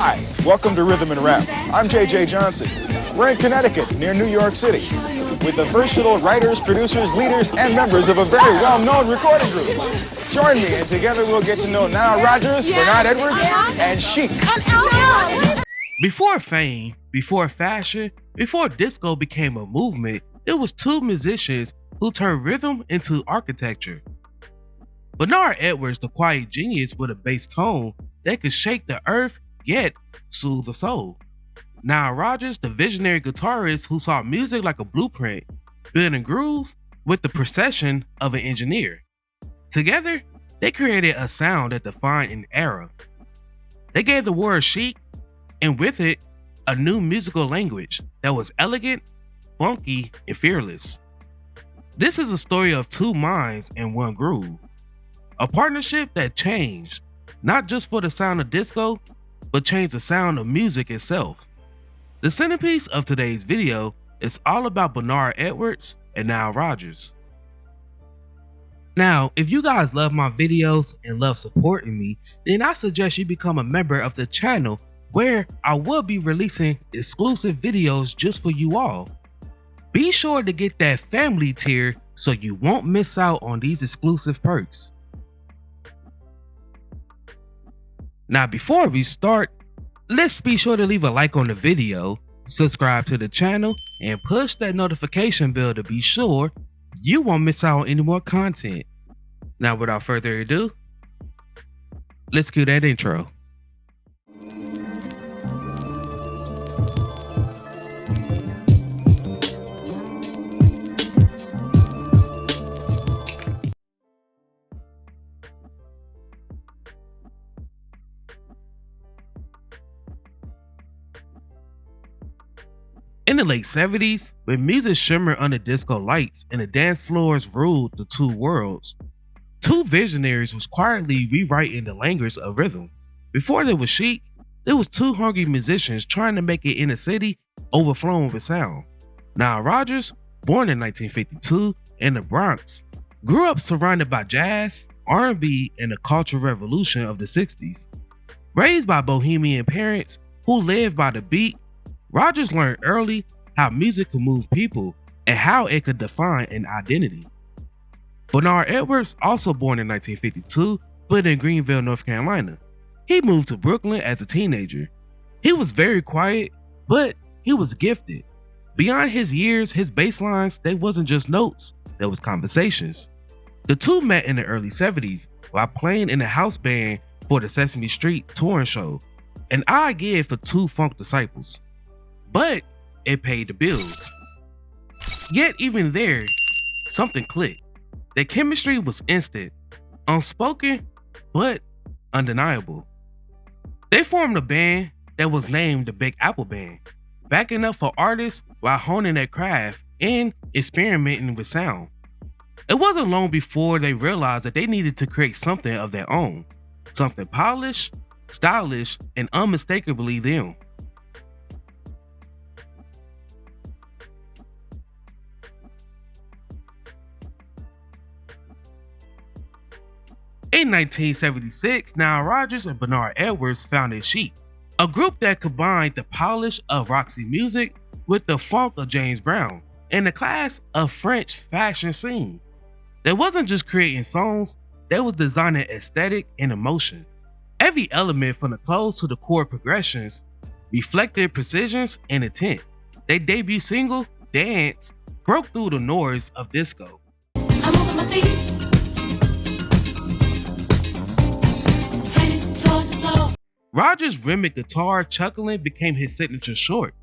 Hi, welcome to Rhythm and Rap. I'm JJ Johnson. We're in Connecticut, near New York City, with the versatile writers, producers, leaders, and members of a very well-known recording group. Join me, and together we'll get to know Nile Rodgers, Bernard Edwards, and Chic. Before fame, before fashion, before disco became a movement, it was two musicians who turned rhythm into architecture. Bernard Edwards, the quiet genius with a bass tone that could shake the earth yet soothe the soul. Nile Rodgers, the visionary guitarist who saw music like a blueprint, building grooves with the precision of an engineer. Together, they created a sound that defined an era. They gave the word chic, and with it, a new musical language that was elegant, funky, and fearless. This is a story of two minds and one groove. A partnership that changed, not just for the sound of disco, but changed the sound of music itself. The centerpiece of today's video is all about Bernard Edwards and Nile Rodgers. Now, if you guys love my videos and love supporting me, then I suggest you become a member of the channel where I will be releasing exclusive videos just for you all. Be sure to get that family tier so you won't miss out on these exclusive perks. Now, before we start, let's be sure to leave a like on the video, subscribe to the channel, and push that notification bell to be sure you won't miss out on any more content. Now, without further ado, let's cue that intro. In the late 70s, when music shimmered under disco lights and the dance floors ruled the two worlds, two visionaries was quietly rewriting the language of rhythm. Before there was Chic, there was two hungry musicians trying to make it in a city overflowing with sound. Nile Rodgers, born in 1952 in the Bronx, grew up surrounded by jazz, R&B, and the cultural revolution of the 60s. Raised by bohemian parents who lived by the beat, Rodgers learned early how music could move people and how it could define an identity. Bernard Edwards, also born in 1952, but in Greenville, North Carolina. He moved to Brooklyn as a teenager. He was very quiet, but he was gifted. Beyond his years, his bass lines, they wasn't just notes, there was conversations. The two met in the early 70s while playing in a house band for the Sesame Street touring show, an odd gig for two funk disciples. But it paid the bills. Yet even there, something clicked. Their chemistry was instant, unspoken, but undeniable. They formed a band that was named the Big Apple Band, backing up for artists while honing their craft and experimenting with sound. It wasn't long before they realized that they needed to create something of their own, something polished, stylish, and unmistakably them. In 1976, Nile Rodgers and Bernard Edwards founded Chic, a group that combined the polish of Roxy music with the funk of James Brown and the class of French fashion scene. They wasn't just creating songs, they was designing aesthetic and emotion. Every element from the clothes to the chord progressions reflected precisions and intent. Their debut single, Dance, broke through the noise of disco. I'm moving my feet. Rodgers' rhythmic guitar chuckling became his signature short.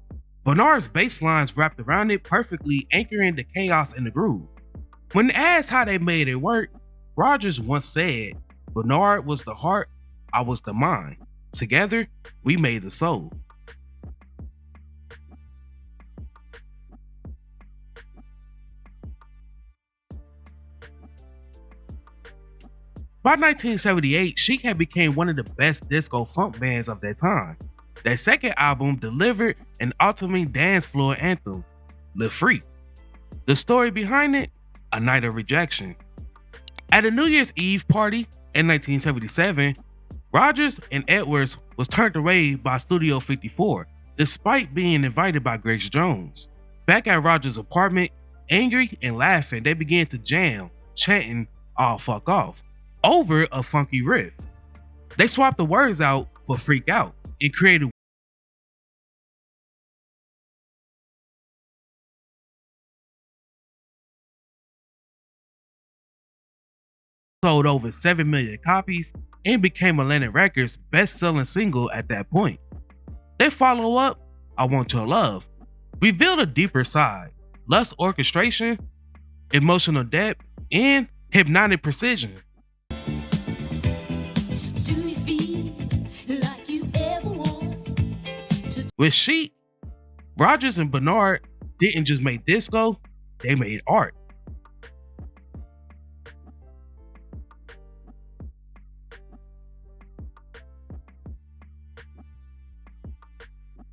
Bernard's bass lines wrapped around it perfectly, anchoring the chaos in the groove. When asked how they made it work, Rodgers once said, "Bernard was the heart, I was the mind. Together, we made the soul." By 1978, Chic had become one of the best disco funk bands of their time. Their second album delivered an ultimate dance floor anthem, Live Free. The story behind it? A night of rejection. At a New Year's Eve party in 1977, Rodgers and Edwards was turned away by Studio 54, despite being invited by Grace Jones. Back at Rodgers' apartment, angry and laughing, they began to jam, chanting, "All fuck off," over a funky riff. They swapped the words out for "freak out" and created sold over 7 million copies and became Atlantic Records' best-selling single at that point. Their follow-up, "I Want Your Love," revealed a deeper side, lust orchestration, emotional depth, and hypnotic precision. Do you feel like you ever want to? With Chic, Rodgers and Bernard didn't just make disco, they made art.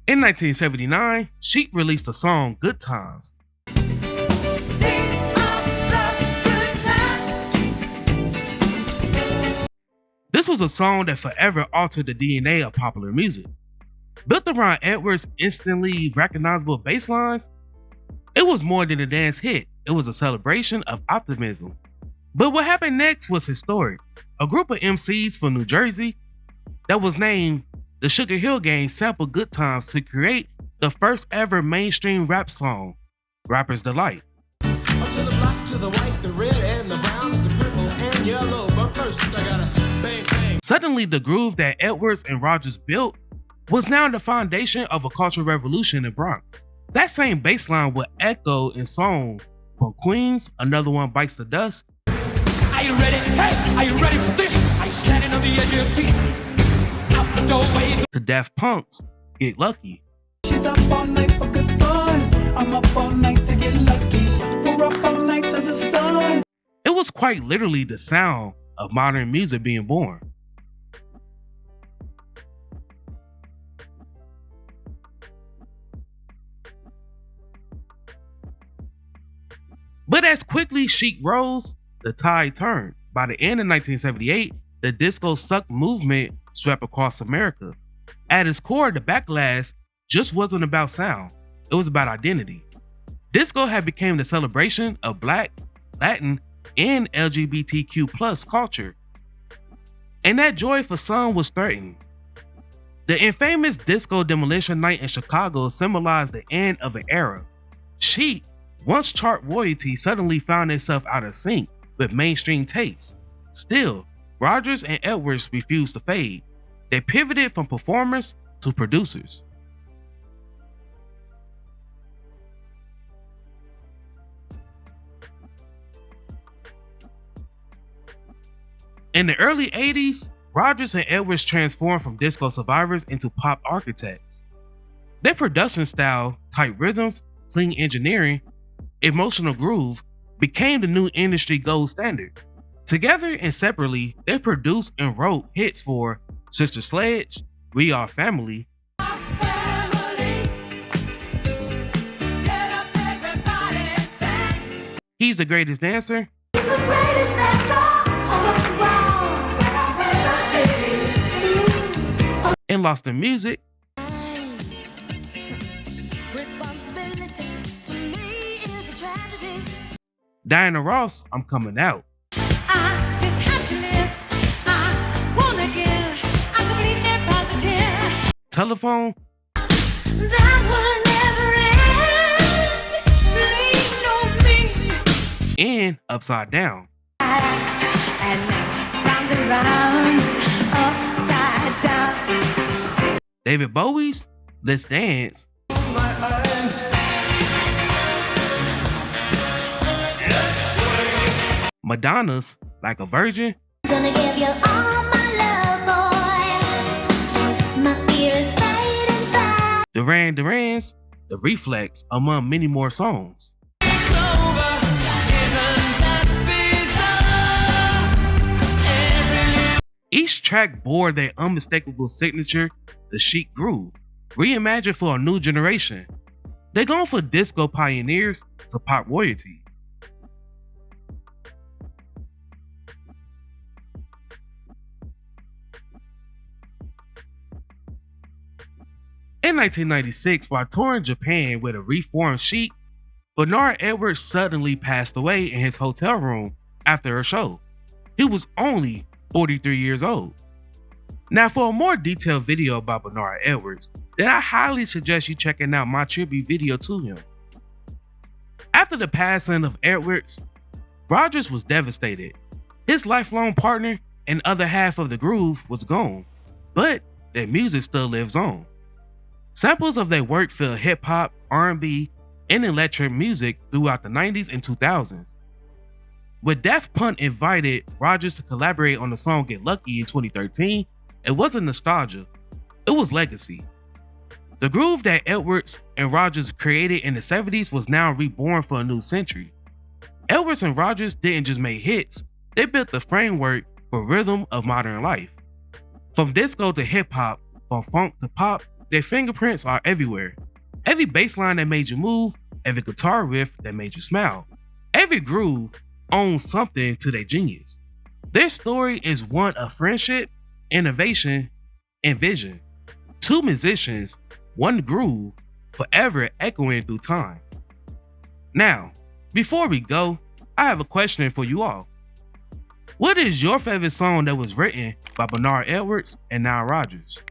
In 1979, Chic released the song "Good Times." This was a song that forever altered the DNA of popular music. Built around Edwards' instantly recognizable bass lines, it was more than a dance hit, it was a celebration of optimism. But what happened next was historic. A group of MCs from New Jersey that was named the Sugar Hill Gang sampled "Good Times" to create the first ever mainstream rap song, Rapper's Delight. Up to the black, to the white, the red and the brown, the purple and yellow. But first, I gotta bang bang. Suddenly, the groove that Edwards and Rodgers built was now the foundation of a cultural revolution in the Bronx. That same bass line would echo in songs from Queens, Another One Bites the Dust. Are you ready? Hey, are you ready for this? Are you standing on the edge of your seat? Out the doorway. To Daft Punk's Get Lucky. She's up all night for good fun. I'm up all night to get lucky. We're up all night to the sun. It was quite literally the sound of modern music being born. But as quickly Chic rose, the tide turned. By the end of 1978, the disco suck movement swept across America. At its core, the Backlash just wasn't about sound, it was about identity. Disco had become the celebration of Black, Latin, and LGBTQ+ culture. And that joy for some was threatened. The infamous Disco Demolition Night in Chicago symbolized the end of an era. Chic, once chart royalty, suddenly found itself out of sync with mainstream tastes. Still, Rodgers and Edwards refused to fade. They pivoted from performers to producers. In the early 80s, Rodgers and Edwards transformed from disco survivors into pop architects. Their production style, tight rhythms, clean engineering, emotional groove became the new industry gold standard. Together and separately, they produced and wrote hits for Sister Sledge, We Are Family, He's the Greatest Dancer, and Lost in Music. Responsibility to me is a tragedy. Diana Ross, I'm Coming Out. I just have to live. I wanna give. I'm completely positive. Telephone, That will never end. Lean on me. and Upside Down. And round and round, upside down. David Bowie's Let's Dance, My eyes. Madonna's Like a Virgin, Gonna give you all my love, boy. My fear is fading fast. Duran Duran's The Reflex, among many more songs. Each track bore their unmistakable signature, the Chic groove, reimagined for a new generation. They're going from disco pioneers to pop royalty. In 1996, while touring Japan with a reformed Chic, Bernard Edwards suddenly passed away in his hotel room after a show. He was only 43 years old. Now, for a more detailed video about Bernard Edwards, then I highly suggest you checking out my tribute video to him. After the passing of Edwards, Rodgers was devastated. His lifelong partner and other half of the groove was gone, but their music still lives on. Samples of their work fill hip-hop, R&B, and electric music throughout the 90s and 2000s. When Daft Punk invited Rodgers to collaborate on the song Get Lucky in 2013, it wasn't nostalgia, it was legacy. The groove that Edwards and Rodgers created in the 70s was now reborn for a new century. Edwards and Rodgers didn't just make hits, they built the framework for rhythm of modern life. From disco to hip-hop, from funk to pop, their fingerprints are everywhere. Every bass line that made you move, every guitar riff that made you smile, every groove owns something to their genius. Their story is one of friendship, innovation, and vision. Two musicians, one groove, forever echoing through time. Now, before we go, I have a question for you all. What is your favorite song that was written by Bernard Edwards and Nile Rodgers?